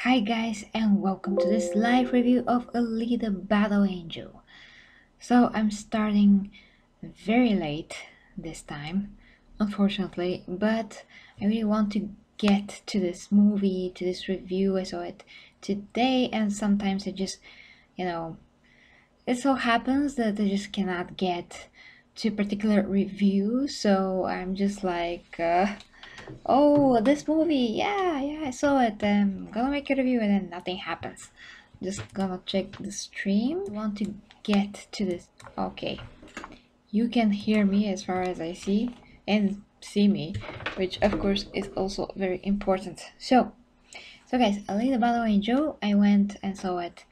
Hi guys, and welcome to this live review of Alita Battle Angel. So I'm starting very late this time, unfortunately, but I really want to get to this movie, to this review. I saw it today, and sometimes you know, it so happens that I just cannot get to a particular review, so I'm just like, oh, this movie, yeah, I saw it. Gonna make a review, and then nothing happens. Just gonna check the stream. Want to get to this? Okay, you can hear me as far as I see and see me, which of course is also very important. So guys, Alita Battle Angel, I went and saw it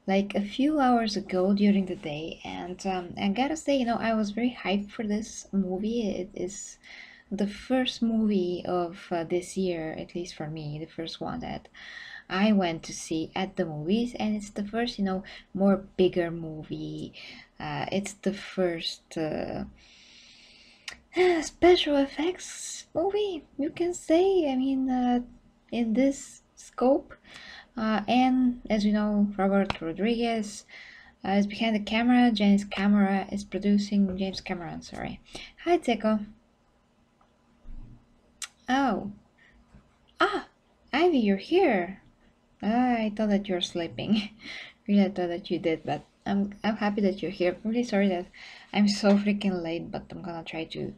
like a few hours ago during the day, and I gotta say, I was very hyped for this movie. It is the first movie of this year, at least for me, the first one that I went to see at the movies, and it's the first, more bigger movie. It's the first special effects movie, you can say. I mean, in this scope. And as you know, Robert Rodriguez is behind the camera. James Camera is producing. James Cameron, sorry. Hi, Teco. Oh, Ivy, you're here. I thought that you're sleeping. Really, I thought that you did, but I'm happy that you're here. I'm really sorry that I'm so freaking late, but I'm gonna try to,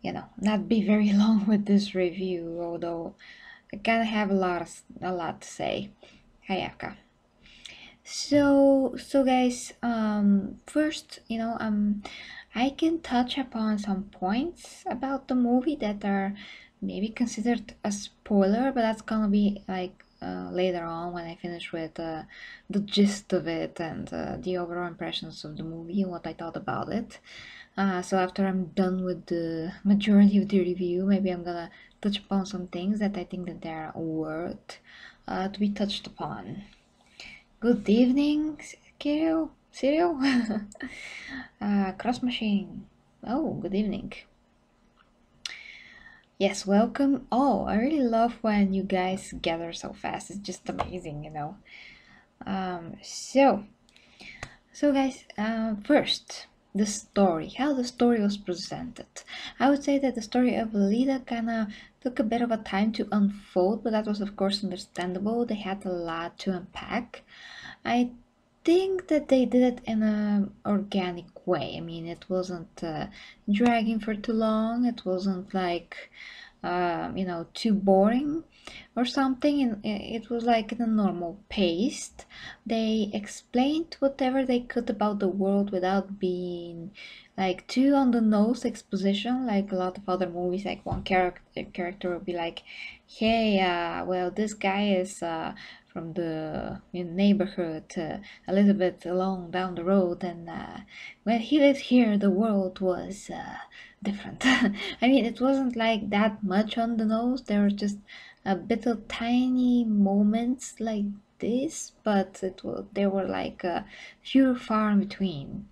not be very long with this review. Although I kind of have a lot to say. Hi, Aka. So guys, first, I can touch upon some points about the movie that are maybe considered a spoiler, but that's gonna be like later on when I finish with the gist of it and the overall impressions of the movie and what I thought about it. So after I'm done with the majority of the review, maybe I'm gonna touch upon some things that I think that they're worth to be touched upon. Good evening, Kirill. Cyril? Cross Machine. Oh, good evening. Yes, welcome. Oh, I really love when you guys gather so fast. It's just amazing. Um, so, so guys, first, the story. How the story was presented. I would say that the story of Lida kind of took a bit of a time to unfold, but that was of course understandable. They had a lot to unpack. I think that they did it in an organic way. I mean, it wasn't dragging for too long. It wasn't like, too boring or something. And it was like in a normal pace. They explained whatever they could about the world without being like too on the nose exposition, like a lot of other movies. Like one character will be like, "Hey, well, this guy is." From the neighborhood a little bit along down the road, and when he lived here the world was different. I mean, it wasn't like that much on the nose. There were just a bit of tiny moments like this, but there were like few far in between.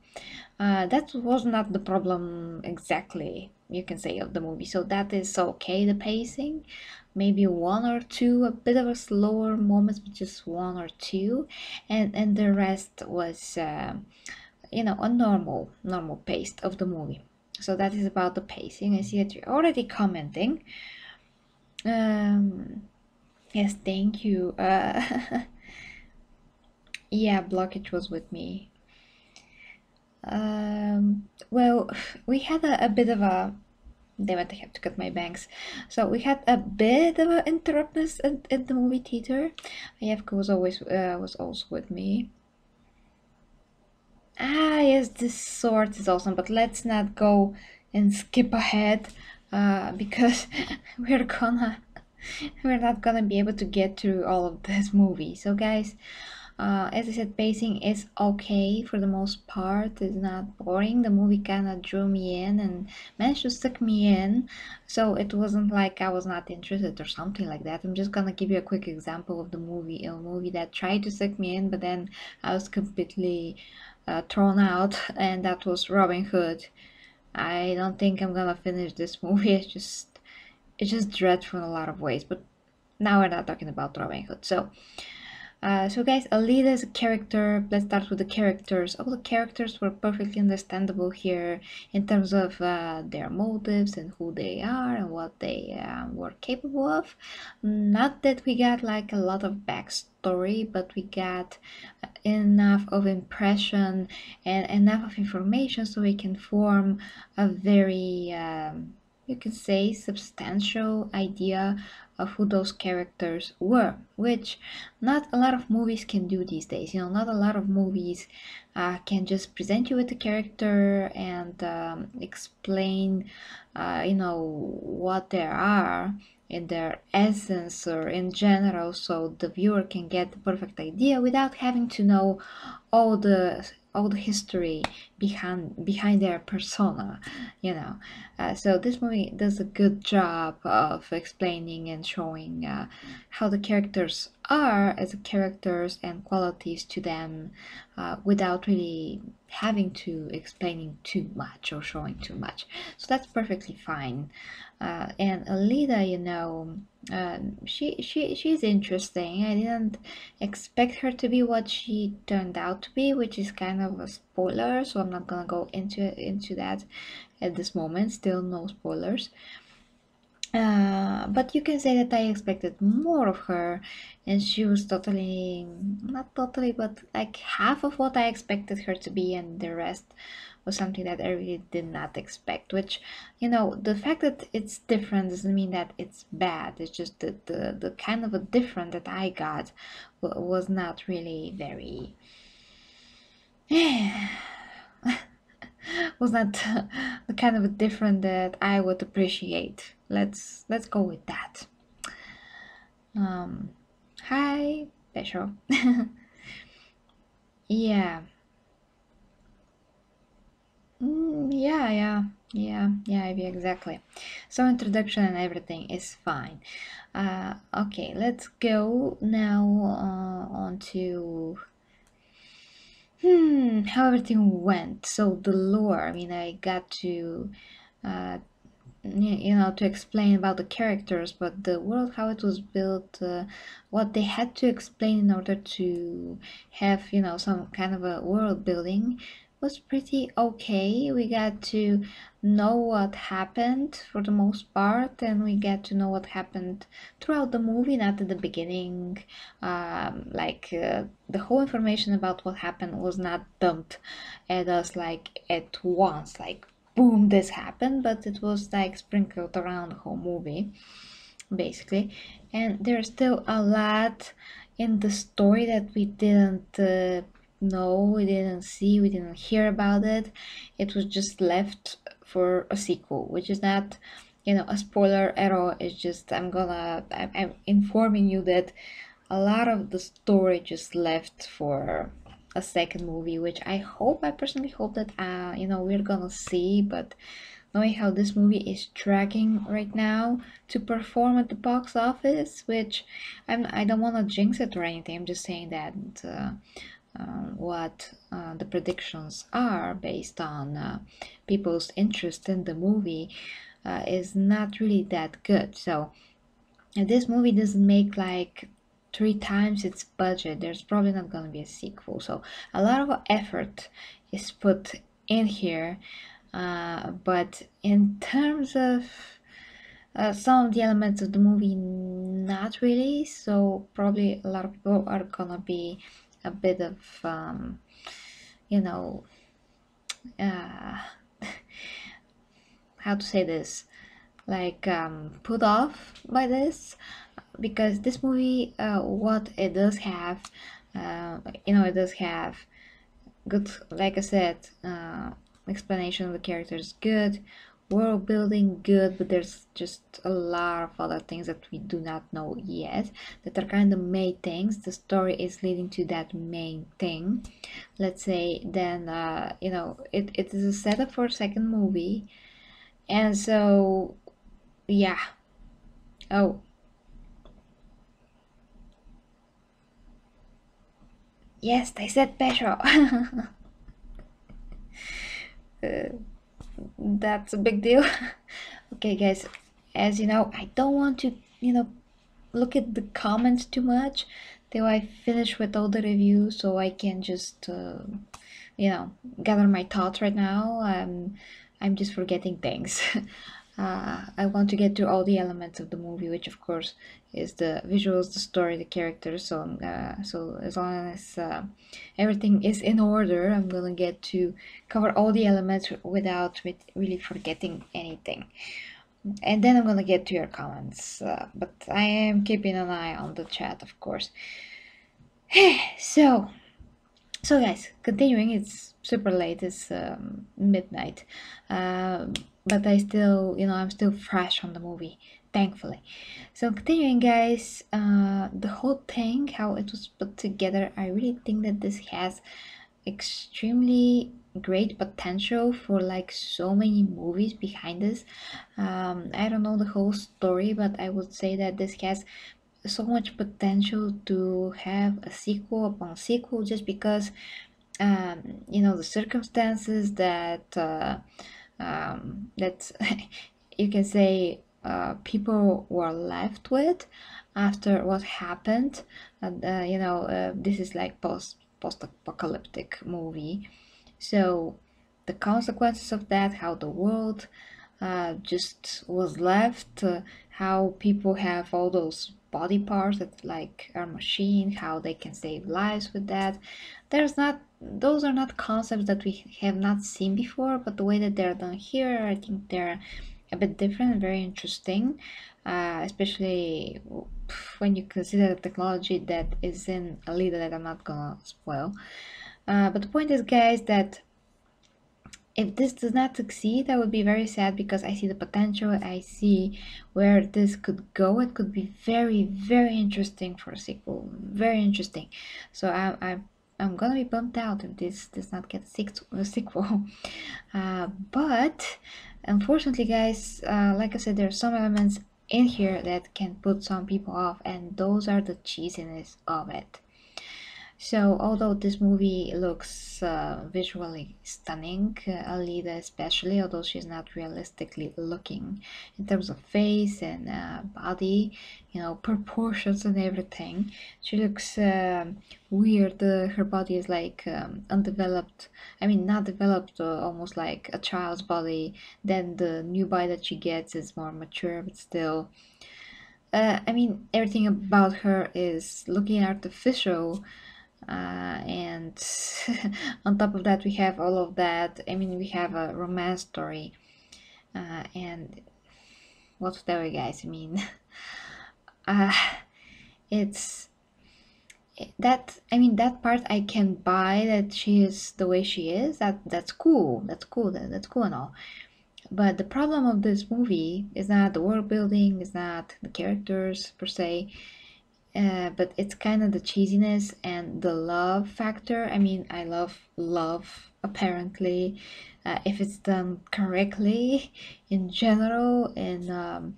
That was not the problem exactly, you can say, of the movie. So that is okay, the pacing. Maybe one or two, a bit of a slower moments, but just one or two. And the rest was, a normal pace of the movie. So that is about the pacing. I see that you're already commenting. Yes, thank you. Yeah, Blockage was with me. Well, we had a bit of a. Damn it, I have to cut my bangs. So we had a bit of an interruptness at the movie theater. Ayevka was also with me. Ah, yes, this sword is awesome, but let's not go and skip ahead, because we're not gonna be able to get through all of this movie. So guys, as I said, pacing is okay for the most part. It's not boring. The movie kind of drew me in and managed to suck me in. So it wasn't like I was not interested or something like that. I'm just gonna give you a quick example of a movie that tried to suck me in, but then I was completely thrown out, and that was Robin Hood. I don't think I'm gonna finish this movie. It's just dreadful in a lot of ways, but now we're not talking about Robin Hood. So guys, Alita is a character. Let's start with the characters. All the characters were perfectly understandable here in terms of their motives and who they are and what they were capable of. Not that we got like a lot of backstory, but we got enough of impression and enough of information so we can form a very you can say substantial idea of who those characters were, which not a lot of movies can do these days. You know, not a lot of movies can just present you with the character and explain, you know, what they are in their essence or in general, so the viewer can get the perfect idea without having to know all the history behind their persona, you know. So this movie does a good job of explaining and showing how the characters are as characters and qualities to them without really having to explaining too much or showing too much. So that's perfectly fine. And Alita, you know, she's interesting. I didn't expect her to be what she turned out to be, which is kind of a spoiler, so I'm not gonna go into that at this moment. Still no spoilers. But you can say that I expected more of her, and she was totally, not totally, but like half of what I expected her to be, and the rest was something that I really did not expect. Which, you know, the fact that it's different doesn't mean that it's bad. It's just that the kind of a different that I got was not really very. Was not the kind of a different that I would appreciate. Let's go with that. Um, Hi, Petro. Yeah. Yeah, Ivy, exactly. So introduction and everything is fine. Okay, let's go now on to how everything went. So the lore. I mean, I got to uh, you know, to explain about the characters, but the world, how it was built, what they had to explain in order to have, you know, some kind of a world building was pretty okay. We got to know what happened for the most part, and we get to know what happened throughout the movie, not at the beginning. The whole information about what happened was not dumped at us like at once, like boom, this happened, but it was like sprinkled around the whole movie, basically. And there's still a lot in the story that we didn't know, we didn't see, we didn't hear about it. It was just left for a sequel, which is not, you know, a spoiler at all. It's just I'm informing you that a lot of the story just left for a second movie, which I personally hope that you know, we're gonna see. But knowing how this movie is tracking right now to perform at the box office, which I don't want to jinx it or anything. I'm just saying that what the predictions are based on people's interest in the movie is not really that good. So if this movie doesn't make like 3 times its budget, there's probably not going to be a sequel. So a lot of effort is put in here, but in terms of some of the elements of the movie, not really. So probably a lot of people are gonna be a bit of you know, uh, how to say this, like put off by this, because this movie, what it does have, you know, it does have good, like I said, explanation of the characters good, world building good, but there's just a lot of other things that we do not know yet that are kind of main things. The story is leading to that main thing, let's say. Then you know, it is a setup for a second movie, and so yeah. Oh, yes, they said petrol. That's a big deal. Okay, guys, as you know, I don't want to, you know, look at the comments too much till I finish with all the reviews, so I can just gather my thoughts right now. I'm just forgetting things. I want to get to all the elements of the movie, which of course is the visuals, the story, the characters. So as long as everything is in order, I'm gonna get to cover all the elements without really forgetting anything. And then I'm gonna get to your comments, but I am keeping an eye on the chat, of course. So, guys, continuing, it's super late, it's midnight, but I still, I'm still fresh on the movie, thankfully. So continuing, guys, the whole thing, how it was put together, I really think that this has extremely great potential for like so many movies behind this. I don't know the whole story, but I would say that this has so much potential to have a sequel upon sequel, just because the circumstances that you can say people were left with after what happened. And this is like post-apocalyptic movie, so the consequences of that, how the world just was left, how people have all those body parts that like are machine, how they can save lives with that. Those are not concepts that we have not seen before, but the way that they're done here, I think they're a bit different and very interesting, especially when you consider the technology that is in Alita that I'm not gonna spoil. But the point is, guys, that if this does not succeed, I would be very sad, because I see the potential. I see where this could go. It could be very, very interesting for a sequel. Very interesting. So I'm gonna be bummed out if this does not get a sequel. But unfortunately, guys, like I said, there are some elements in here that can put some people off, and those are the cheesiness of it. So, although this movie looks visually stunning, Alita especially, although she's not realistically looking in terms of face and body, proportions and everything, she looks weird. Her body is like undeveloped. I mean, not developed, almost like a child's body. Then the new body that she gets is more mature, but still. I mean, everything about her is looking artificial, and on top of that we have all of that. I mean, we have a romance story, and what's that, guys? I mean, uh, it's that, I mean, that part I can buy, that she is the way she is. That's cool, that's cool and all. But the problem of this movie is not the world building, is not the characters per se, but it's kind of the cheesiness and the love factor. I mean, I love love, apparently, if it's done correctly in general in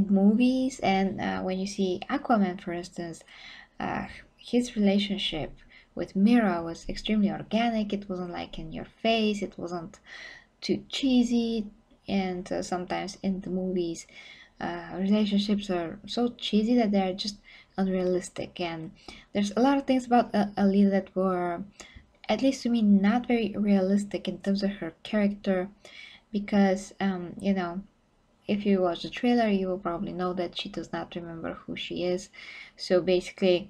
movies. And when you see Aquaman, for instance, his relationship with Mira was extremely organic. It wasn't like in your face, it wasn't too cheesy. And sometimes in the movies, relationships are so cheesy that they're just unrealistic. And there's a lot of things about Alita that were, at least to me, not very realistic in terms of her character, because if you watch the trailer, you will probably know that she does not remember who she is. So basically,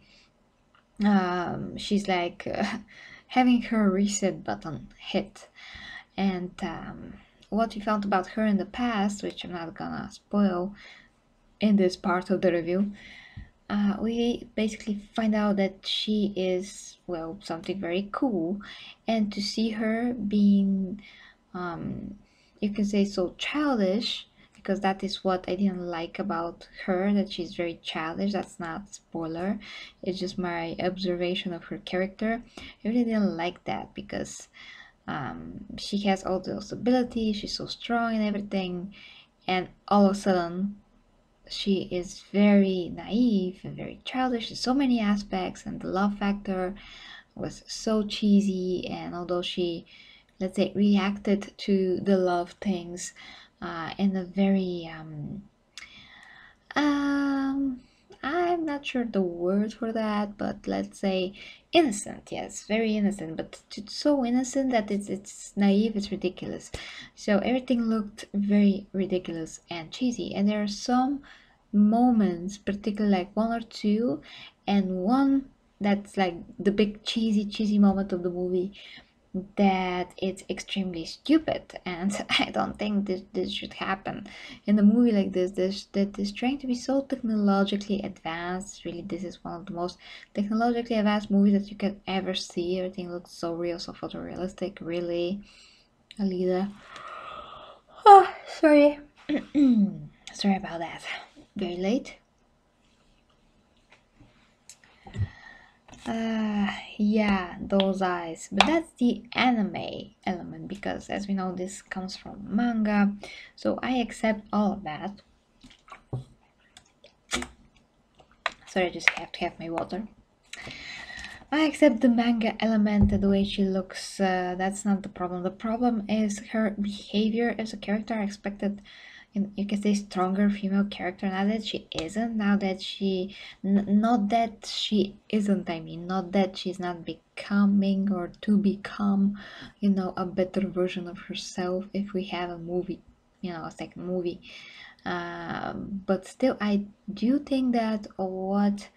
she's like having her reset button hit. And what we found about her in the past, which I'm not gonna spoil in this part of the review, we basically find out that she is, well, something very cool. And to see her being, you can say, so childish, because that is what I didn't like about her, that she's very childish. That's not spoiler, it's just my observation of her character. I really didn't like that, because she has all those abilities, she's so strong and everything, and all of a sudden she is very naive and very childish in so many aspects. And the love factor was so cheesy. And although she, let's say, reacted to the love things in a very um, I'm not sure the word for that, but let's say innocent. Yes, very innocent, but it's so innocent that it's naive, it's ridiculous. So everything looked very ridiculous and cheesy, and there are some moments, particularly like one or two, and one that's like the big cheesy moment of the movie, that it's extremely stupid, and I don't think this should happen in a movie like this that is trying to be so technologically advanced. Really, this is one of the most technologically advanced movies that you can ever see. Everything looks so real, so photorealistic. Really, Alita. Oh, sorry. Sorry about that. Very late. Yeah, those eyes. But that's the anime element, because as we know, this comes from manga. So I accept all of that. Sorry, I just have to have my water. I accept the manga element, the way she looks. That's not the problem. The problem is her behavior as a character. I expected, you can say, stronger female character. Now that she isn't. Now that she, not that she isn't. I mean, not that she's not becoming or to become, a better version of herself. If we have a movie, a second movie. But still, I do think that what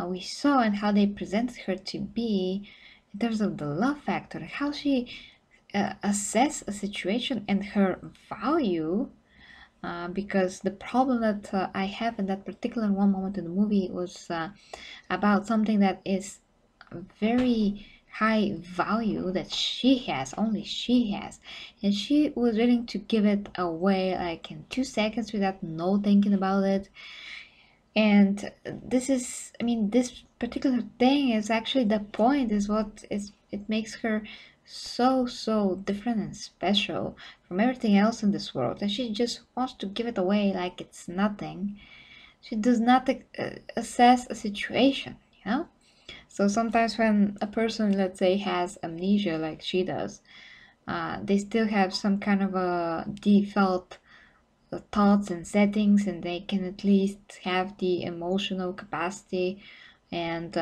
we saw and how they presented her to be, in terms of the love factor, how she assess a situation and her value, because the problem that I have in that particular one moment in the movie was about something that is very high value that she has, only she has, and she was willing to give it away like in 2 seconds without no thinking about it. And this is, I mean, this particular thing is actually the point, is what is it makes her so different and special from everything else in this world, and she just wants to give it away like it's nothing. She does not assess a situation, you know. So sometimes when a person, let's say, has amnesia like she does, they still have some kind of a default thoughts and settings, and they can at least have the emotional capacity and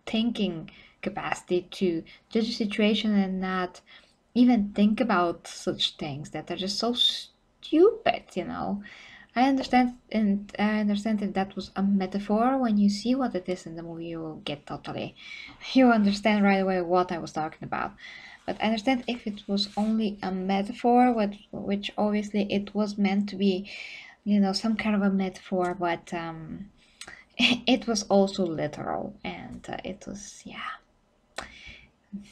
thinking capacity to judge a situation and not even think about such things that are just so stupid. I understand, and I understand if that was a metaphor. When you see what it is in the movie, you will get totally, you understand right away what I was talking about. But I understand if it was only a metaphor, which obviously it was meant to be, some kind of a metaphor, but it was also literal, and it was, yeah,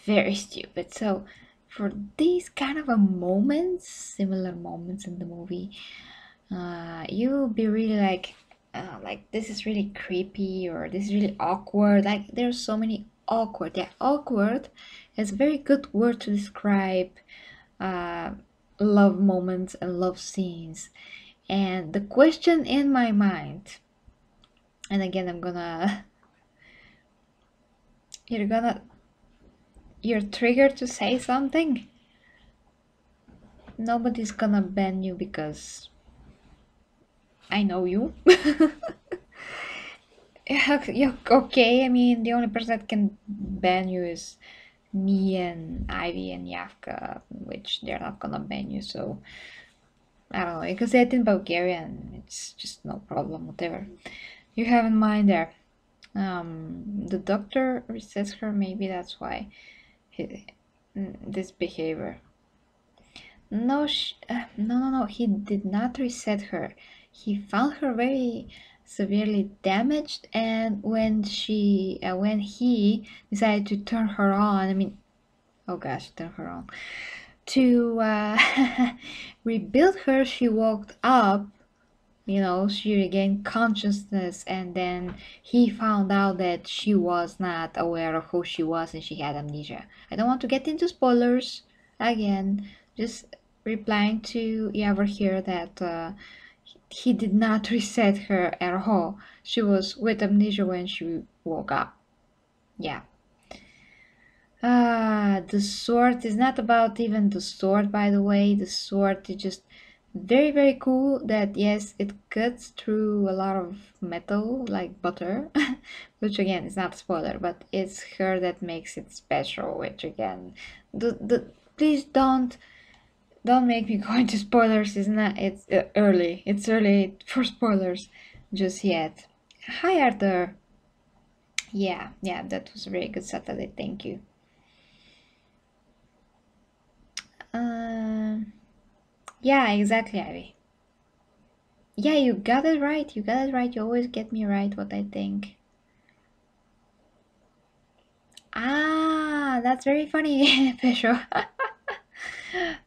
very stupid. So for these kind of a moments, similar moments in the movie, you'll be really like this is really creepy, or this is really awkward. Like there's so many awkward. Yeah, awkward is a very good word to describe uh, love moments and love scenes. And the question in my mind, and again, you're gonna, you're triggered to say something. Nobody's gonna ban you because I know you. Yeah, okay. I mean, the only person that can ban you is me and Ivy and Yavka, which they're not gonna ban you. So I don't know. You can say it in Bulgarian. It's just no problem. Whatever you have in mind there. The doctor resets her. Maybe that's why this behavior. No, no. He did not reset her. He found her very severely damaged, and when he decided to turn her on, I mean, oh gosh, turn her on, to rebuild her, she woke up. She regained consciousness, and then he found out that she was not aware of who she was and she had amnesia. I don't want to get into spoilers again, just replying to Yavor here that he did not reset her at all. She was with amnesia when she woke up. Yeah. The sword is not about even the sword, by the way. The sword is just Very, very cool that yes, it cuts through a lot of metal like butter, which again is not a spoiler, but it's her that makes it special. Which again, the please don't make me go into spoilers. It's not. It's early. It's early for spoilers, just yet. Hi Arthur. Yeah, yeah, that was a very good Saturday. Thank you. Um, yeah, exactly, Ivy. Yeah, you got it right. You got it right. You always get me right what I think. Ah, that's very funny, Pedro.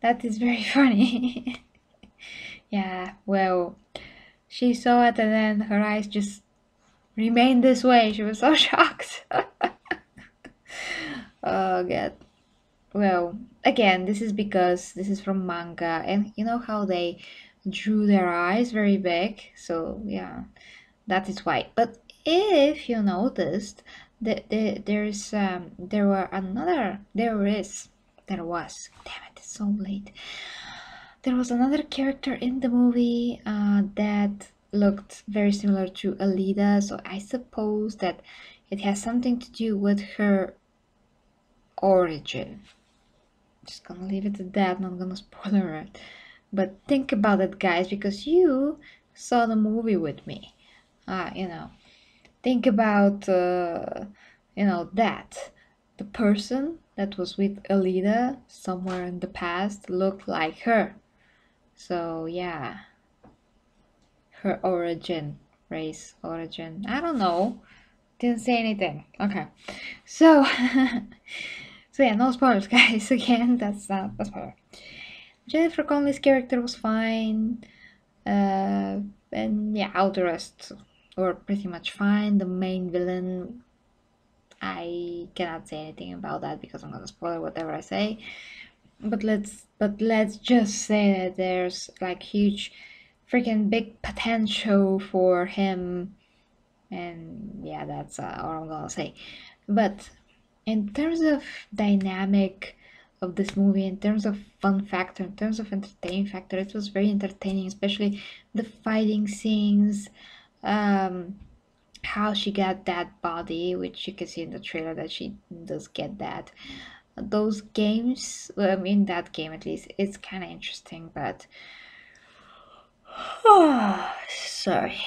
That is very funny. Yeah, well, she saw it and then her eyes just remained this way. She was so shocked. Oh, God. Well, again, this is because this is from manga, and you know how they drew their eyes very big? So, yeah, that is why. But if you noticed, there was, damn it, it's so late. There was another character in the movie that looked very similar to Alita, so I suppose that it has something to do with her origin. Just gonna leave it at that, not gonna spoiler it. But think about it, guys, because you saw the movie with me. You know, think about, that. The person that was with Alita somewhere in the past looked like her. So, yeah, her origin, race, origin. I don't know. Didn't say anything. Okay. So, so yeah, no spoilers, guys. Again, that's not a spoiler. Jennifer Connelly's character was fine. And yeah, all the rest were pretty much fine. The main villain, I cannot say anything about that because I'm gonna spoil whatever I say. But let's just say that there's like huge freaking big potential for him, and yeah, that's all I'm gonna say. But in terms of dynamic of this movie, in terms of fun factor, in terms of entertaining factor, it was very entertaining, especially the fighting scenes, um, how she got that body, which you can see in the trailer that she does get that. Those games, well, I mean, that game at least, it's kind of interesting, but sorry.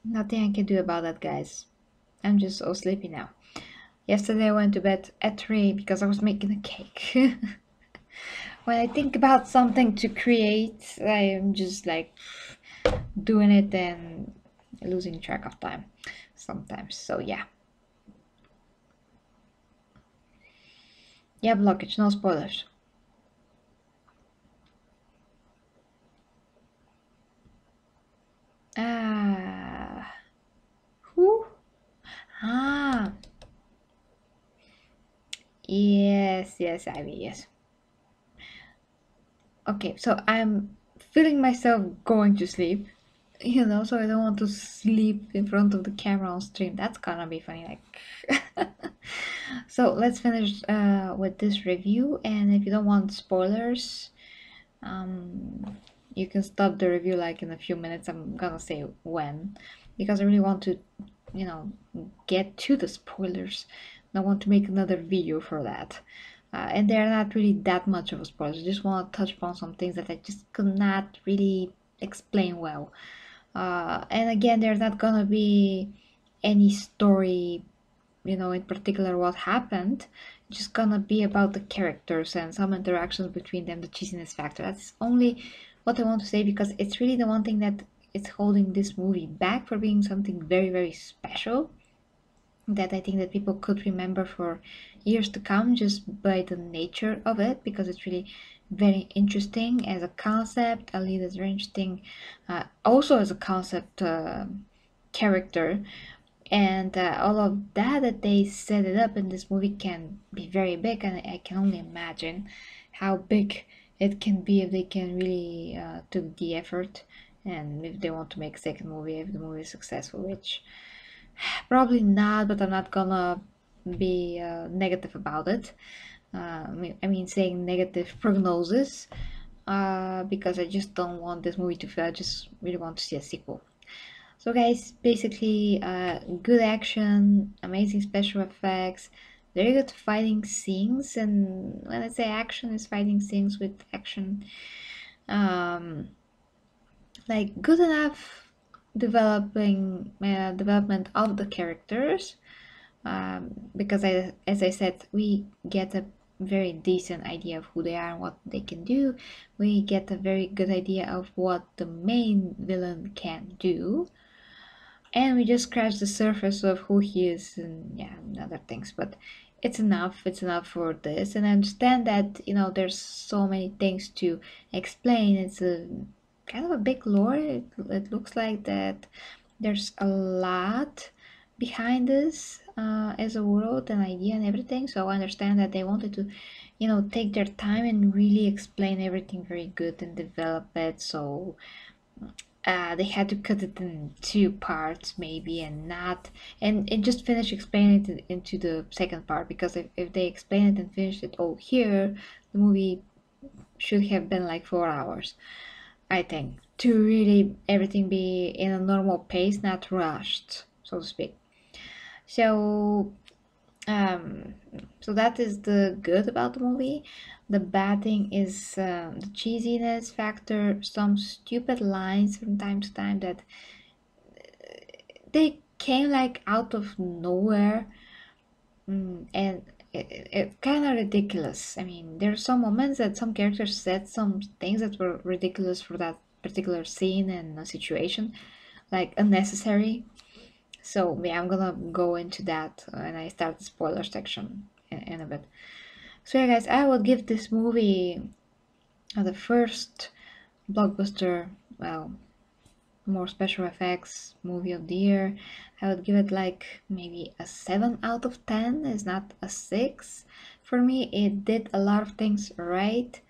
Nothing I can do about that, guys. I'm just so sleepy now. Yesterday I went to bed at 3 because I was making a cake. When I think about something to create, I am just like doing it and losing track of time sometimes. So yeah. Yeah, blockage, no spoilers. Ah, who? Ah, yes, Ivy, yes. Okay, so I'm feeling myself going to sleep, so I don't want to sleep in front of the camera on stream. That's gonna be funny, like. So let's finish with this review, and if you don't want spoilers, um, you can stop the review like in a few minutes. I'm gonna say when, because I really want to, you know, get to the spoilers. I want to make another video for that. And they're not really that much of a spoiler. I just want to touch upon some things that I just could not really explain well. And again, there's not gonna be any story, in particular what happened. It's just gonna be about the characters and some interactions between them, the cheesiness factor. That's only what I want to say because it's really the one thing that is holding this movie back for being something very, very special that I think that people could remember for years to come just by the nature of it, because it's really very interesting as a concept. Alita is very interesting, also as a concept character, and all of that they set it up in this movie can be very big, and I can only imagine how big it can be if they can really took the effort, and if they want to make a second movie, if the movie is successful, which probably not, but I'm not gonna be negative about it. I mean, saying negative prognosis. because I just don't want this movie to fail. I just really want to see a sequel. So guys, basically, good action, amazing special effects, very good fighting scenes, and when I say action, is fighting scenes with action, um, like good enough development of the characters, because as I said, we get a very decent idea of who they are and what they can do. We get a very good idea of what the main villain can do, and we just scratch the surface of who he is and yeah, and other things. But it's enough for this, and I understand that there's so many things to explain. It's a kind of a big lore. It looks like that there's a lot behind this as a world and idea and everything, so I understand that they wanted to take their time and really explain everything very good and develop it. So they had to cut it in two parts maybe, and just finish explaining it into the second part, because if they explain it and finish it all here, the movie should have been like 4 hours, I think, to really everything be in a normal pace, not rushed, so to speak. So um, so that is the good about the movie. The bad thing is the cheesiness factor, some stupid lines from time to time that they came like out of nowhere, and it kind of ridiculous. I mean, there are some moments that some characters said some things that were ridiculous for that particular scene and situation, like unnecessary. So yeah, I'm gonna go into that when I start the spoiler section in a bit. So yeah, guys, I would give this movie the first blockbuster, well, more special effects movie of the year. I would give it like maybe a 7 out of 10. It's not a 6. For me, it did a lot of things right,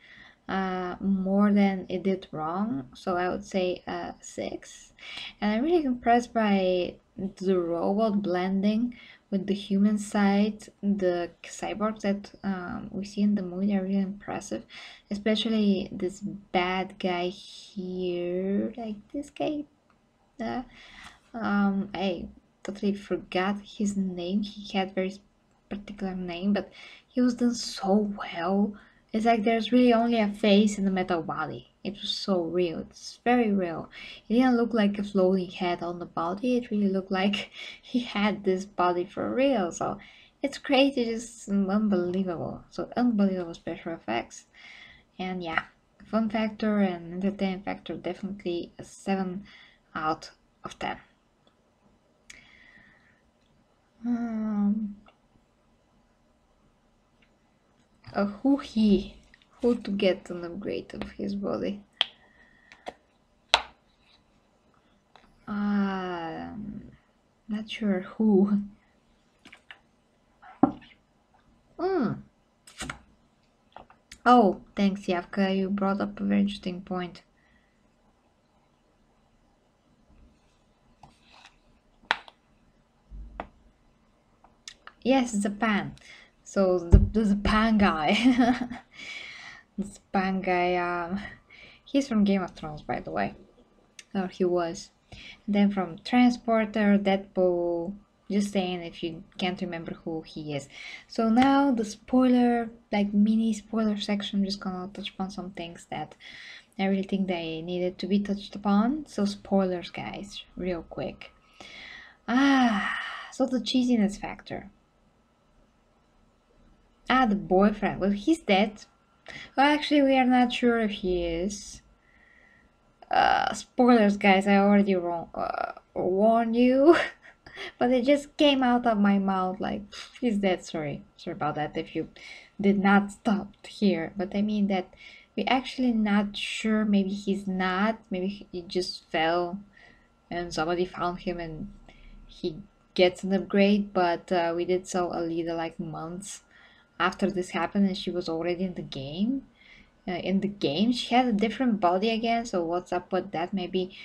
more than it did wrong, so I would say 6. And I'm really impressed by the robot blending with the human side. The cyborgs that we see in the movie are really impressive, especially this bad guy here, like this guy. I totally forgot his name. He had very particular name, but he was done so well. It's like there's really only a face and a metal body. It was so real. It's very real. It didn't look like a floating head on the body. It really looked like he had this body for real. So it's crazy, just unbelievable. So unbelievable special effects. And yeah, fun factor and entertainment factor, definitely a 7 out of 10. Um, who to get an upgrade of his body? Not sure who. Oh, thanks, Yavka. You brought up a very interesting point. Yes, Japan. So the Japan guy. The Japan guy. He's from Game of Thrones, by the way. Or he was. And then from Transporter, Deadpool. Just saying if you can't remember who he is. So now the spoiler, like mini spoiler section, I'm just gonna touch upon some things that I really think they needed to be touched upon. So spoilers, guys, real quick. So the cheesiness factor. The boyfriend. Well, he's dead. Well, actually, we are not sure if he is. Spoilers, guys. I already warned you. But it just came out of my mouth like, he's dead. Sorry about that if you did not stop here. But I mean that we actually not sure. Maybe he's not. Maybe he just fell and somebody found him and he gets an upgrade. But we did saw Alita like months after this happened, and she was already in the game. She had a different body again. So what's up with that? Maybe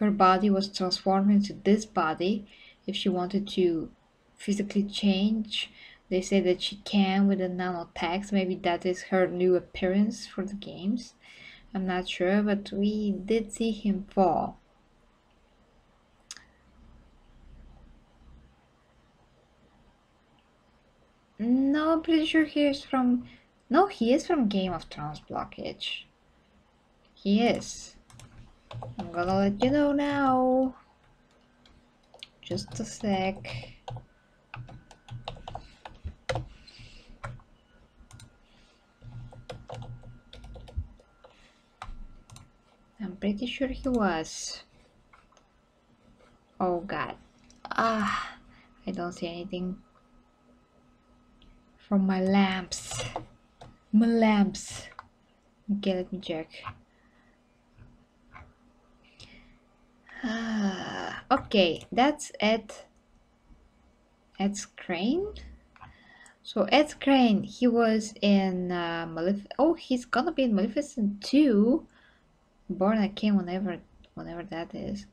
her body was transformed into this body. If she wanted to physically change, they say that she can with the nanotext. Maybe that is her new appearance for the games. I'm not sure, but we did see him fall. No, I'm pretty sure he is from... No, he is from Game of Thrones blockage. He is. I'm gonna let you know now. Just a sec. I'm pretty sure he was. Oh god. Ah, I don't see anything from my lamps. My lamps. Okay, let me check. Okay, that's Ed's Crane. So Ed Crane, he was in Oh, he's gonna be in Maleficent 2. Born Again, whenever that is.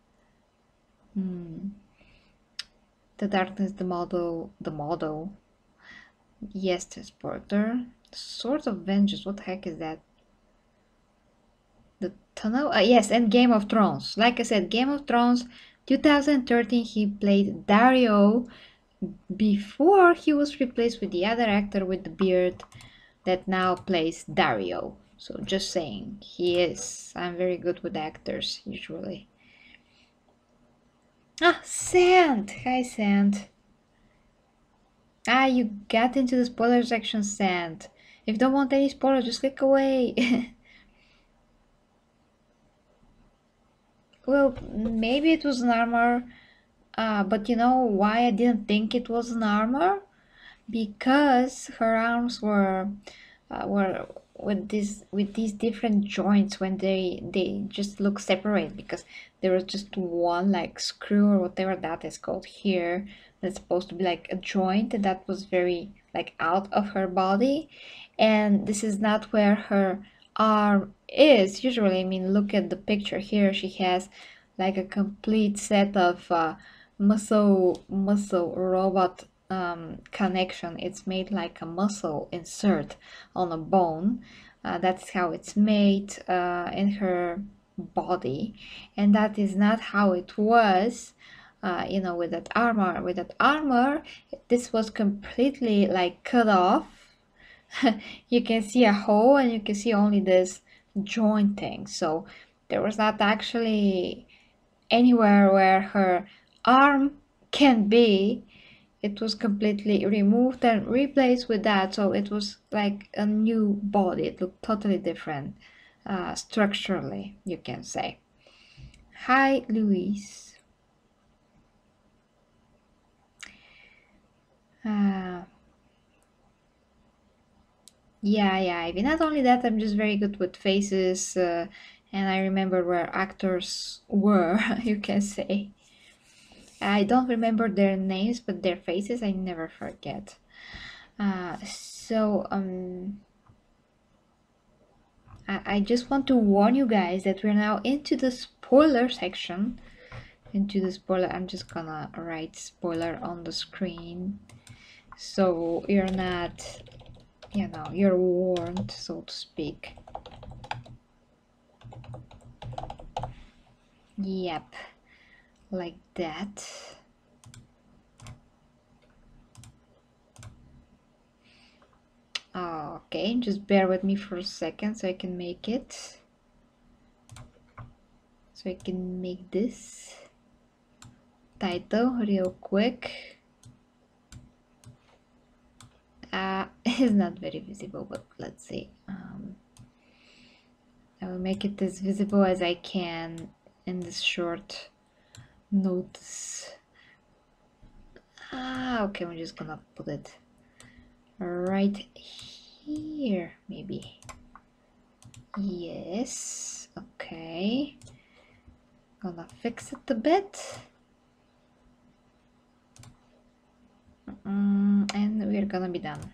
The Darkness, the model. Yes, Transporter. Sword of Vengeance, what the heck is that? The Tunnel? Yes, and Game of Thrones. Like I said, Game of Thrones, 2013, he played Dario before he was replaced with the other actor with the beard that now plays Dario. So just saying, he is. I'm very good with actors, usually. Ah, Sand! Hi, Sand. Ah, you got into the spoiler section, Sand. If you don't want any spoilers, just click away. Well, maybe it was an armor, but you know why I didn't think it was an armor? Because her arms were with these different joints when they just look separate, because there was just one like screw or whatever that is called here that's supposed to be like a joint, and that was very like out of her body, and this is not where her arm is usually. I mean, look at the picture here. She has like a complete set of muscle robot connection. It's made like a muscle insert on a bone. That's how it's made in her body, and that is not how it was. With that armor. With that armor, this was completely like cut off. You can see a hole, and you can see only this joint thing. So there was not actually anywhere where her arm can be. It was completely removed and replaced with that, so it was like a new body. It looked totally different structurally, you can say. Hi, Louise. uh, yeah, Ivy. Not only that, I'm just very good with faces, and I remember where actors were, you can say. I don't remember their names, but their faces I never forget. I just want to warn you guys that we're now into the spoiler section. I'm just gonna write spoiler on the screen, so you're not, you're warned, so to speak. Yep, like that. Okay, just bear with me for a second so I can make it. So I can make this title real quick. It's not very visible, but let's see. I will make it as visible as I can in this short notice. Okay, I'm just gonna put it right here, maybe. Yes, okay. Gonna fix it a bit. And we're gonna be done.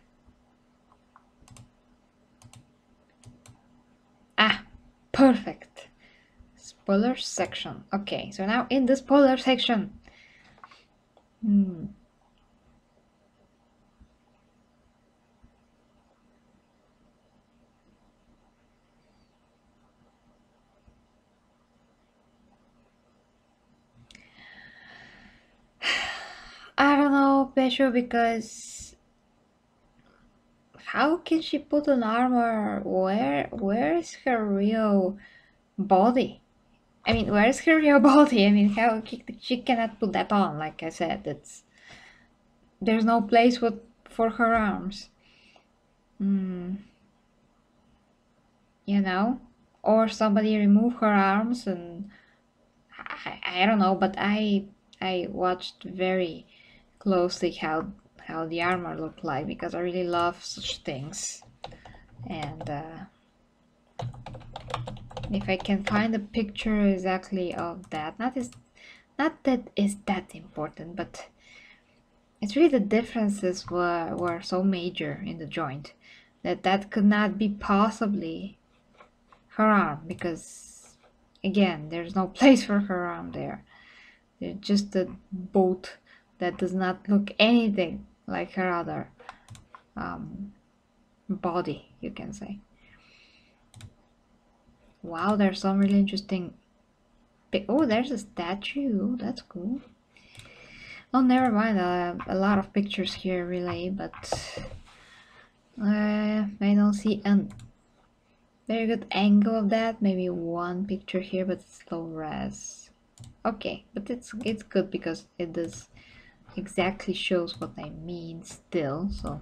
Perfect. Spoiler section. Okay, so now in the spoiler section. special because how can she put an armor? Where is her real body? I mean, where is her real body? I mean, how she cannot put that on? Like I said, there's no place for her arms. You know, or somebody remove her arms and I don't know, but I watched very closely how the armor looked like because I really love such things. And if I can find a picture exactly of that, not that is that important, but it's really the differences were so major in the joint that could not be possibly her arm because again there's no place for her arm there. There's just a boat that does not look anything like her other body, you can say. Wow, there's some really interesting. Oh, there's a statue. That's cool. Oh, never mind. A lot of pictures here, really, but I don't see a very good angle of that. Maybe one picture here, but it's low res. Okay, but it's good because it does exactly shows what I mean still. So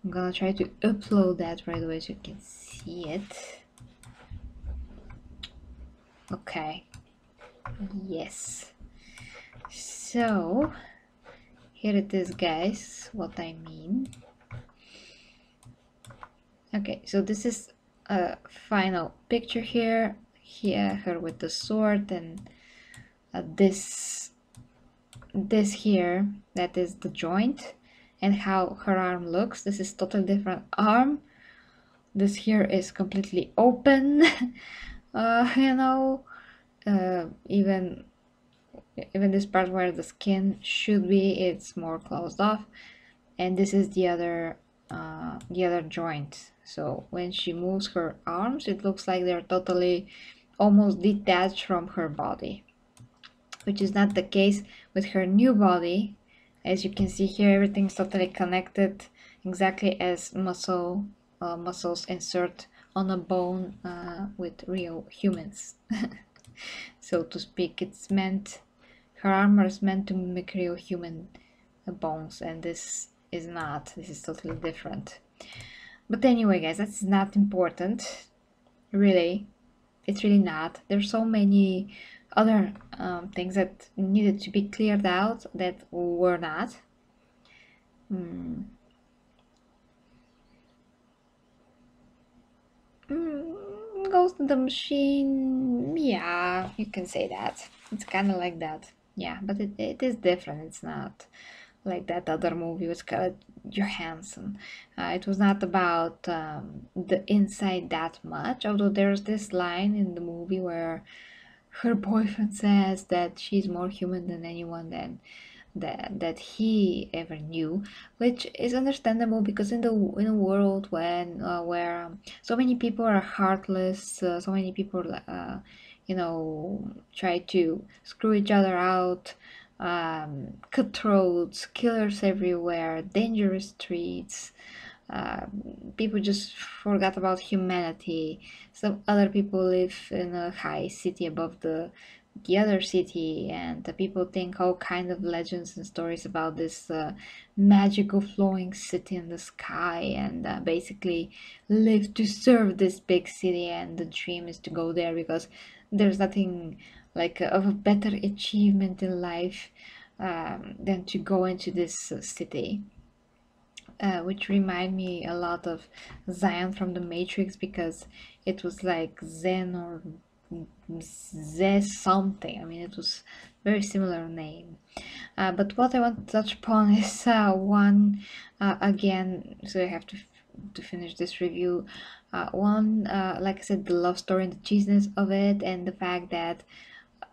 I'm gonna try to upload that right away so you can see it. Okay. Yes. So here it is, guys, what I mean. Okay, so this is a final picture here. Here, her with the sword, and this here, that is the joint, and how her arm looks. This is totally different arm. This here is completely open. You know, even this part where the skin should be, it's more closed off, and this is the other joint. So when she moves her arms, it looks like they're totally almost detached from her body, which is not the case with her new body. As you can see here, everything's totally connected, exactly as muscles insert on a bone with real humans. So to speak, it's meant, her armor is meant to mimic real human bones, and this is not. This is totally different. But anyway, guys, that's not important. Really, it's really not. There's so many other things that needed to be cleared out that were not. Ghost in the Machine, yeah, you can say that. It's kind of like that. Yeah, but it is different. It's not like that other movie with Scarlett Johansson. It was not about the inside that much, although there's this line in the movie where her boyfriend says that she's more human than anyone that he ever knew, which is understandable because in a world where so many people are heartless, so many people try to screw each other out, cutthroats, killers everywhere, dangerous streets. People just forgot about humanity. Some other people live in a high city above the other city, and the people think all kind of legends and stories about this magical flowing city in the sky, and basically live to serve this big city, and the dream is to go there because there's nothing like of a better achievement in life than to go into this city. Which remind me a lot of Zion from the Matrix because it was like Zen or Z something. I mean, it was very similar name. But what I want to touch upon is one again. So I have to finish this review. One, like I said, the love story and the cheesiness of it, and the fact that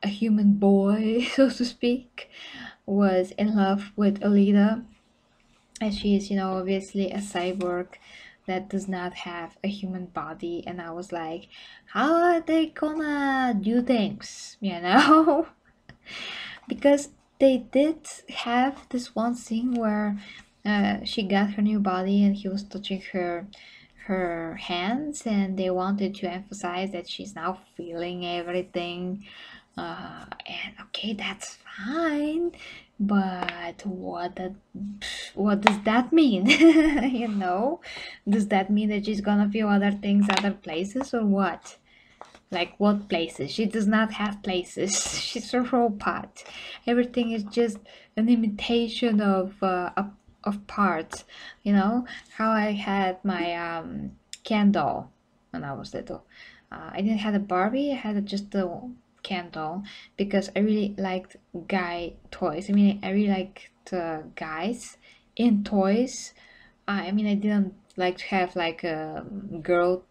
a human boy, so to speak, was in love with Alita, and she is, obviously a cyborg that does not have a human body. And I was like, how are they gonna do things, because they did have this one scene where she got her new body and he was touching her hands, and they wanted to emphasize that she's now feeling everything. And okay, that's fine, but what does that mean? You know, does that mean that she's gonna feel other things other places, or what? Like, what places? She does not have places. She's a robot. Everything is just an imitation of parts. You know how I had my Ken doll when I was little. I didn't have a Barbie. I had just a Ken doll because I really liked guy toys. I mean, I really liked guys in toys. I mean, I didn't like to have like a girl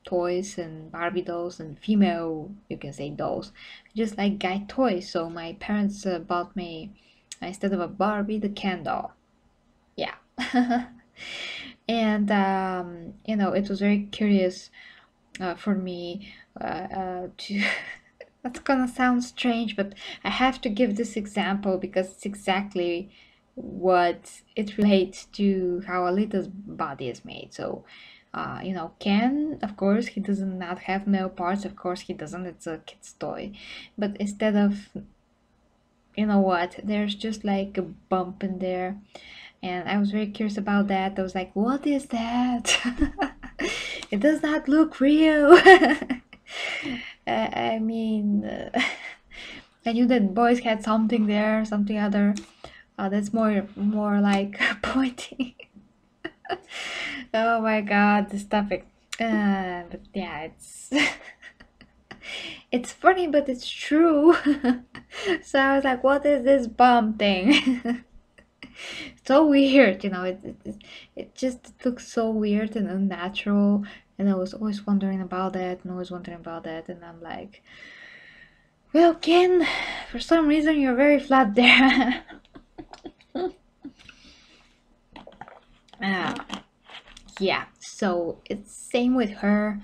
toys and Barbie dolls and female, you can say, dolls, just like guy toys. So my parents bought me, instead of a Barbie, the Ken doll. Yeah. And you know, it was very curious for me to that's gonna sound strange, but I have to give this example because it's exactly what it relates to how Alita's body is made. So you know, Ken, of course, he does not have male parts. Of course, he doesn't. It's a kid's toy. But instead of, you know what, there's just like a bump in there. And I was very curious about that. I was like, what is that? It does not look real. I mean, I knew that boys had something there, something other. That's more like pointing. Oh my god, this topic. But yeah, it's it's funny, but it's true. So I was like, what is this bomb thing? So weird, you know, it just looks so weird and unnatural. And I was always wondering about that and always wondering about that. And I'm like, well, Ken, for some reason you're very flat there. uh, yeah, so it's same with her.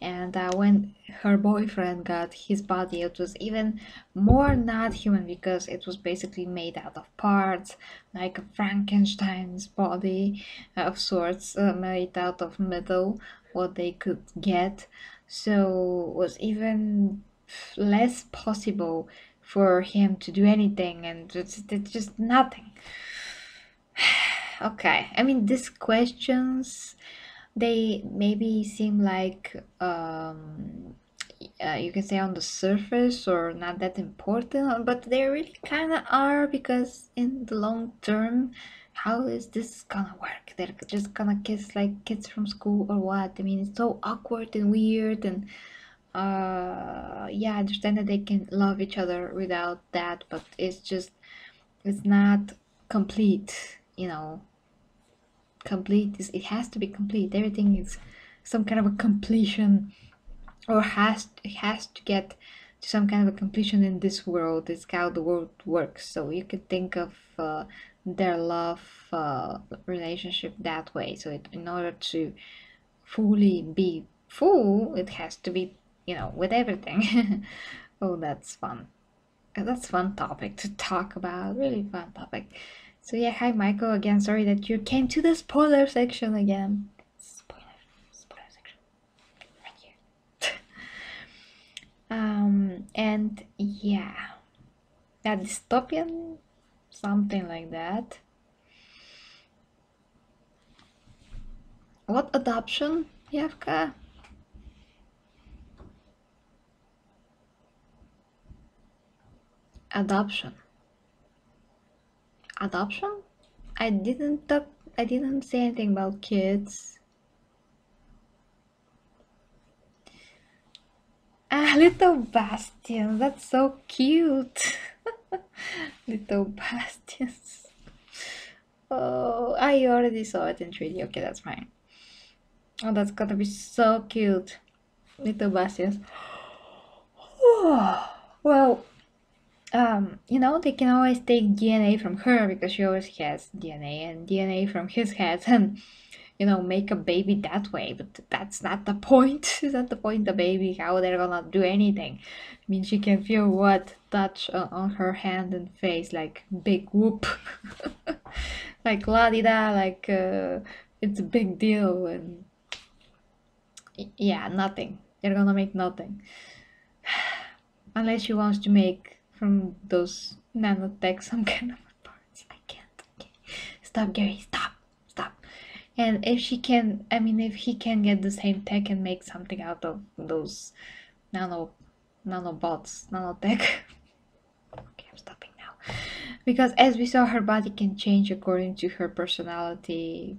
And when her boyfriend got his body, it was even more not human because it was basically made out of parts, like a Frankenstein's body of sorts, made out of metal, what they could get. So it was even less possible for him to do anything, and it's just nothing. Okay, I mean, these questions, they maybe seem like you can say on the surface or not that important, but they really kind of are, because in the long term, how is this gonna work? They're just gonna kiss like kids from school or what? I mean, it's so awkward and weird. And yeah, I understand that they can love each other without that, but it's not complete, you know. Complete is, it has to be complete. Everything is some kind of a completion, or it has to get to some kind of a completion in this world. It's how the world works. So you could think of their love relationship that way. So in order to fully be full, it has to be, you know, with everything. Oh, that's fun. That's fun topic to talk about. Really fun topic. So yeah, hi Michael again. Sorry that you came to the spoiler section again. Spoiler section, right here. And yeah, that dystopian, something like that. What adoption, Yevka? Adoption. Adoption? I didn't talk. I didn't say anything about kids. Ah, little Bastian. That's so cute. Little Bastions. Oh, I already saw it in 3D. Okay, that's fine. Oh, that's gonna be so cute. Little Bastions. Well, you know, they can always take DNA from her because she always has DNA, and DNA from his head. And you know, make a baby that way, but that's not the point. Is that the point? The baby, how they're gonna do anything? I mean, she can feel what touch on her hand and face, like big whoop, like la di da, like it's a big deal, and yeah, nothing. They're gonna make nothing unless she wants to make from those nanotech some kind of parts. I can't. Okay. Stop, Gary. Stop. Stop. And if she can, I mean, if he can get the same tech and make something out of those nano, nanobots, nanotech. Okay, I'm stopping now. Because as we saw, her body can change according to her personality,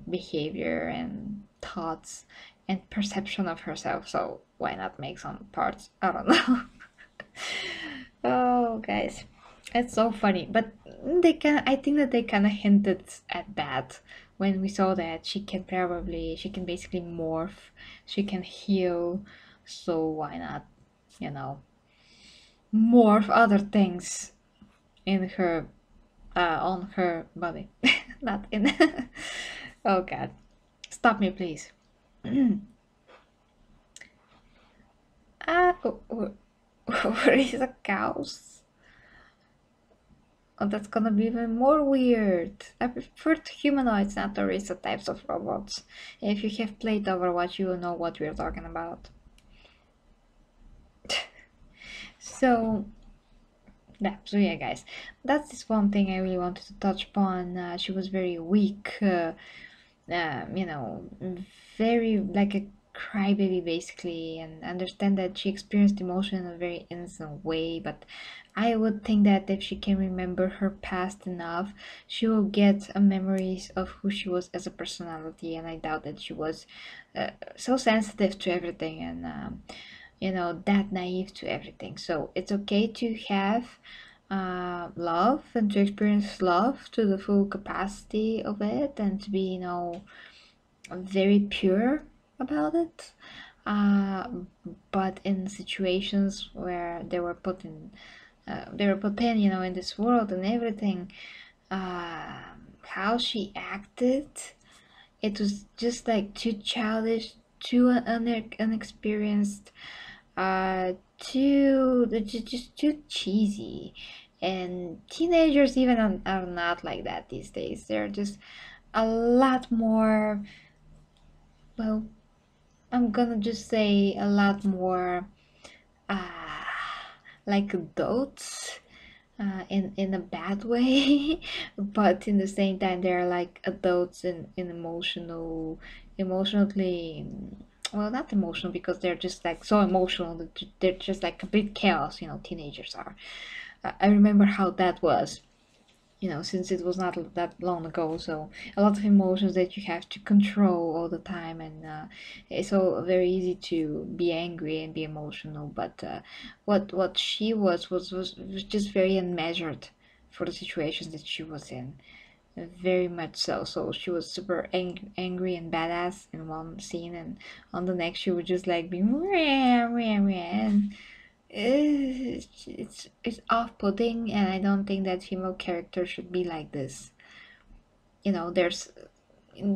behavior, and thoughts, and perception of herself. So why not make some parts? I don't know. Oh, guys, it's so funny. But I think that they kind of hinted at that when we saw that she can basically morph, she can heal. So why not, you know, morph other things in her, on her body, not in. Oh God, stop me, please. Where is the cows? Oh, that's gonna be even more weird. I prefer to humanoids, not the race of types of robots. If you have played Overwatch, you will know what we're talking about. So, yeah, guys, that's this one thing I really wanted to touch upon. She was very weak, you know, very like a crybaby basically, and understand that she experienced emotion in a very innocent way. But I would think that if she can remember her past enough, she will get memories of who she was as a personality. And I doubt that she was so sensitive to everything, and you know, that naive to everything. So it's okay to have love and to experience love to the full capacity of it, and to be, you know, very pure about it. Uh, but in situations where they were put in, you know, in this world and everything, uh, how she acted, it was just like too childish, too unexperienced, just too cheesy. And teenagers even are not like that these days. They're just a lot more, well, I'm gonna just say a lot more uh, like adults, in a bad way, but in the same time they're like adults in emotionally, well, not emotional, because they're just like so emotional that they're just like a bit chaos, you know, teenagers are. I remember how that was, you know, since it was not that long ago. So a lot of emotions that you have to control all the time, and it's so very easy to be angry and be emotional. But what she was just very unmeasured for the situations that she was in. Very much so. So she was super angry and badass in one scene, and on the next she would just like be rah, rah, rah, and it's off-putting, and I don't think that female characters should be like this. You know, there's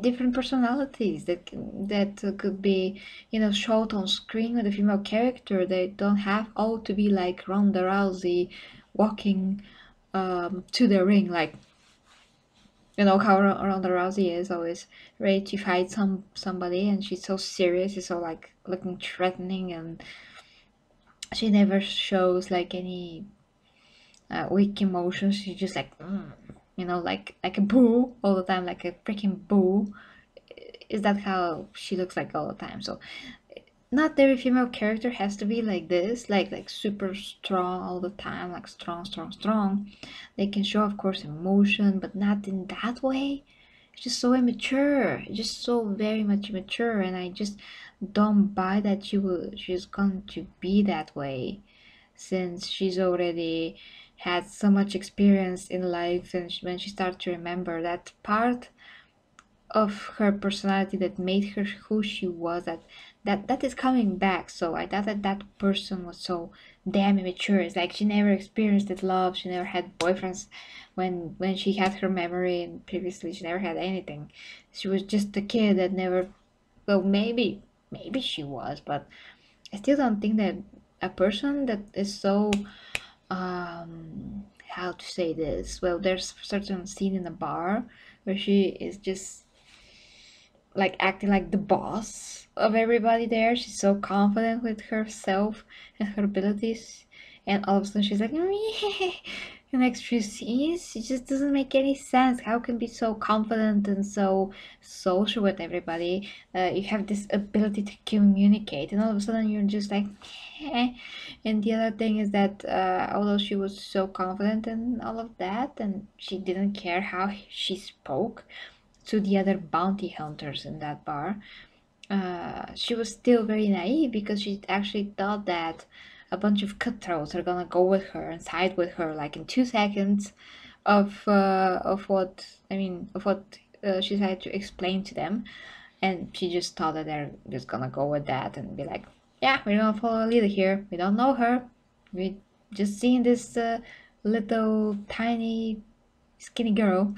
different personalities that could be, you know, showed on screen with a female character. They don't have all to be like Ronda Rousey walking to the ring, like, you know how Ronda Rousey is always ready to fight somebody, and she's so serious, she's so like looking threatening, and she never shows like any weak emotions. She's just like, you know, like a bull all the time, like a freaking bull. Is that how she looks like all the time? So not every female character has to be like this, like super strong all the time, like strong. They can show, of course, emotion, but not in that way. It's just so immature, just so very much immature, and I just don't buy that she's going to be that way, since she's already had so much experience in life, and when she starts to remember that part of her personality that made her who she was, that is coming back. So I thought that that person was so damn immature. It's like she never experienced that love. She never had boyfriends when she had her memory, and previously she never had anything. She was just a kid that never. Well, maybe she was, but I still don't think that a person that is so how to say this. Well, there's a certain scene in a bar where she is just like acting like the boss of everybody there. She's so confident with herself and her abilities, and all of a sudden she's like, the next few scenes, it just doesn't make any sense. How can be so confident and so social with everybody? You have this ability to communicate, and all of a sudden you're just like, eh. And the other thing is that although she was so confident and all of that, and she didn't care how she spoke to the other bounty hunters in that bar, she was still very naive because she actually thought that a bunch of cutthroats are gonna go with her and side with her like in 2 seconds of what she tried to explain to them, and she just thought that they're just gonna go with that and be like, yeah, we're gonna follow Alita here. We don't know her. We just seen this little tiny skinny girl,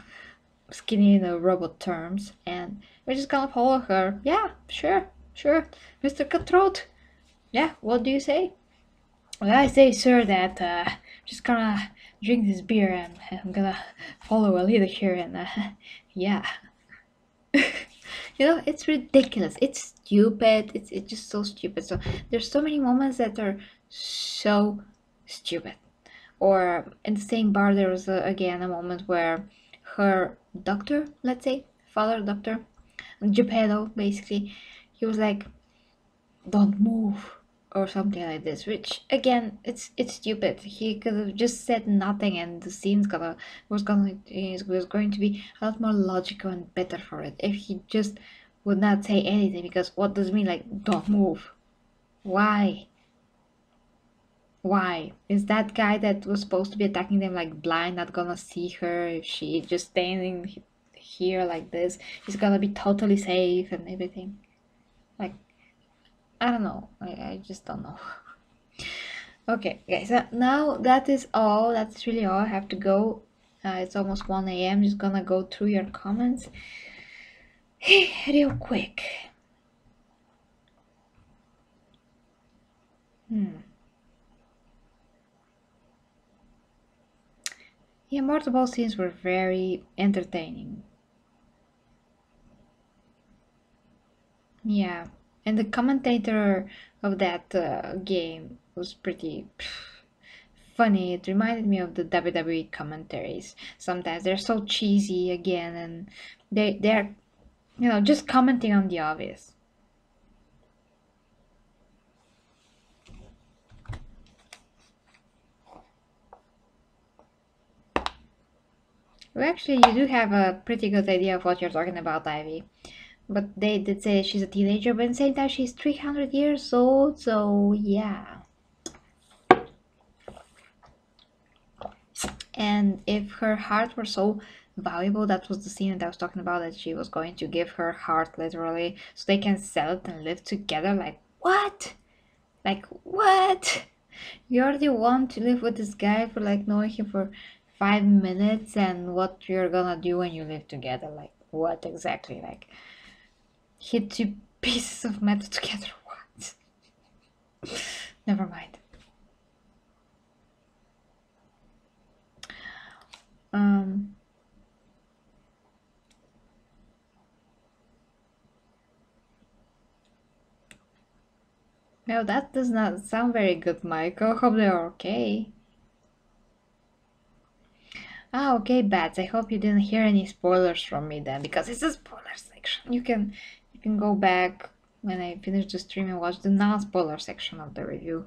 skinny in the robot terms, and we're just gonna follow her. Yeah, sure, Mr. Cutthroat. Yeah, what do you say? Well, I say, sir, that just gonna drink this beer and I'm gonna follow a leader here, and yeah. It's ridiculous. It's stupid. It's just so stupid. So there's so many moments that are so stupid. Or in the same bar, there was again a moment where her doctor, let's say, father doctor, Geppetto, basically, he was like, "Don't move," or something like this. Which again, it's stupid. He could have just said nothing, and the scene's gonna was going to be a lot more logical and better for it if he just would not say anything. Because what does it mean, like, don't move? Why? Why? Is that guy that was supposed to be attacking them like blind not gonna see her if she just standing here like this? He's gonna be totally safe and everything. Like, I don't know. I just don't know. Okay, guys, so now that is all. That's really all. I have to go. It's almost 1 a.m. Just gonna go through your comments real quick. Yeah, multiple scenes were very entertaining. Yeah, and the commentator of that game was pretty funny. It reminded me of the WWE commentaries. Sometimes they're so cheesy again, and they're just commenting on the obvious. Well, actually, you do have a pretty good idea of what you're talking about, Ivy. But they did say she's a teenager, but at the same time, she's 300 years old, so yeah. And if her heart were so valuable, that was the scene that I was talking about, that she was going to give her heart literally so they can sell it and live together. Like, what? Like, what? You already want to live with this guy for like knowing him for 5 minutes, and what you're gonna do when you live together? Like, what exactly? Like, hit 2 pieces of metal together? What? Never mind. No, that does not sound very good, Michael. Hope they're okay. Ah, okay, Bats. I hope you didn't hear any spoilers from me then, because it's a spoiler section. You can go back when I finish the stream and watch the non-spoiler section of the review.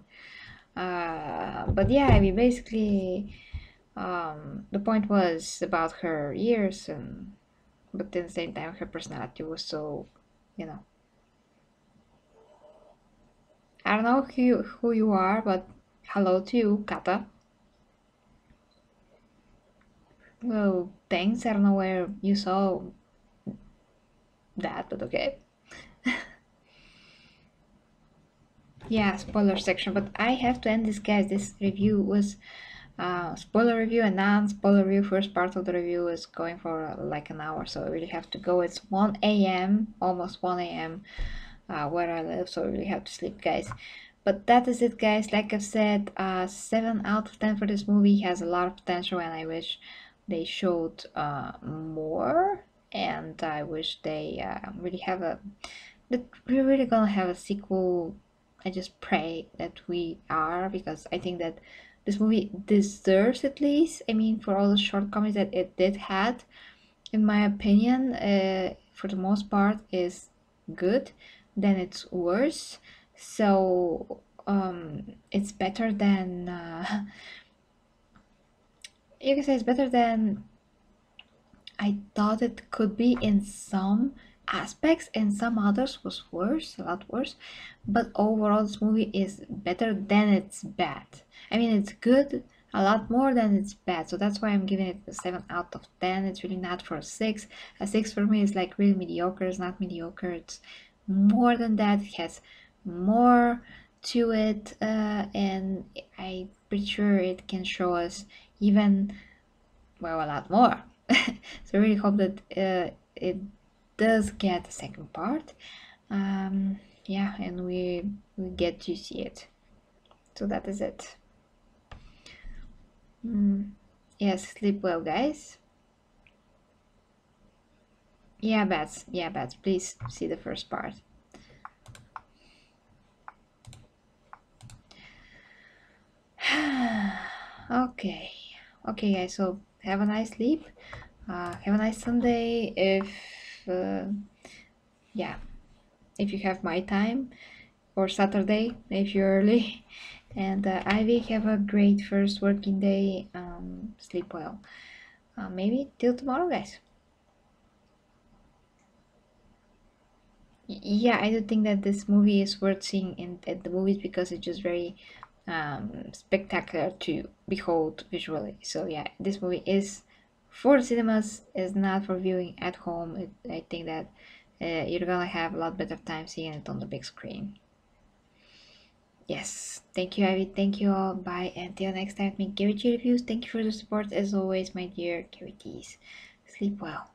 But yeah, I mean, basically, the point was about her years, but at the same time, her personality was so, you know. I don't know who you are, but hello to you, Kata. Well, thanks. I don't know where you saw that, but okay. Yeah, spoiler section. But I have to end this, guys. This review was spoiler review and non-spoiler review. First part of the review is going for like an hour, so I really have to go. It's 1 a.m., almost 1 a.m. Where I live, so I really have to sleep, guys. But that is it, guys. Like I've said, 7 out of 10 for this movie. Has a lot of potential, and I wish they showed more. And I wish they really have a that we're really gonna have a sequel. I just pray that we are, because I think that this movie deserves, at least. I mean, for all the shortcomings that it did had, in my opinion, for the most part, is good. Then it's worse. So it's better than you can say it's better than I thought it could be in some aspects, and some others was worse, a lot worse. But overall, this movie is better than it's bad. I mean, it's good a lot more than it's bad. So that's why I'm giving it a 7 out of 10. It's really not for a 6. A 6 for me is like really mediocre. It's not mediocre. It's more than that. It has more to it, and I'm pretty sure it can show us even, well, a lot more. So I really hope that it does get a second part. Yeah, and we get to see it. So that is it. Yes, sleep well, guys. Yeah, bats. Yeah, bats. Please see the first part. Okay. Okay, guys. So have a nice sleep. Have a nice Sunday. Yeah, if you have my time, or Saturday if you're early. And Ivy, have a great first working day. Sleep well. Maybe till tomorrow, guys. Yeah, I do think that this movie is worth seeing at the movies, because it's just very spectacular to behold visually. So yeah, this movie is for cinemas, is not for viewing at home. I think that you're gonna have a lot better time seeing it on the big screen. Yes, thank you, Ivy. Thank you all. Bye. Until next time, make Gary reviews. Thank you for the support as always, my dear Gary. Sleep well.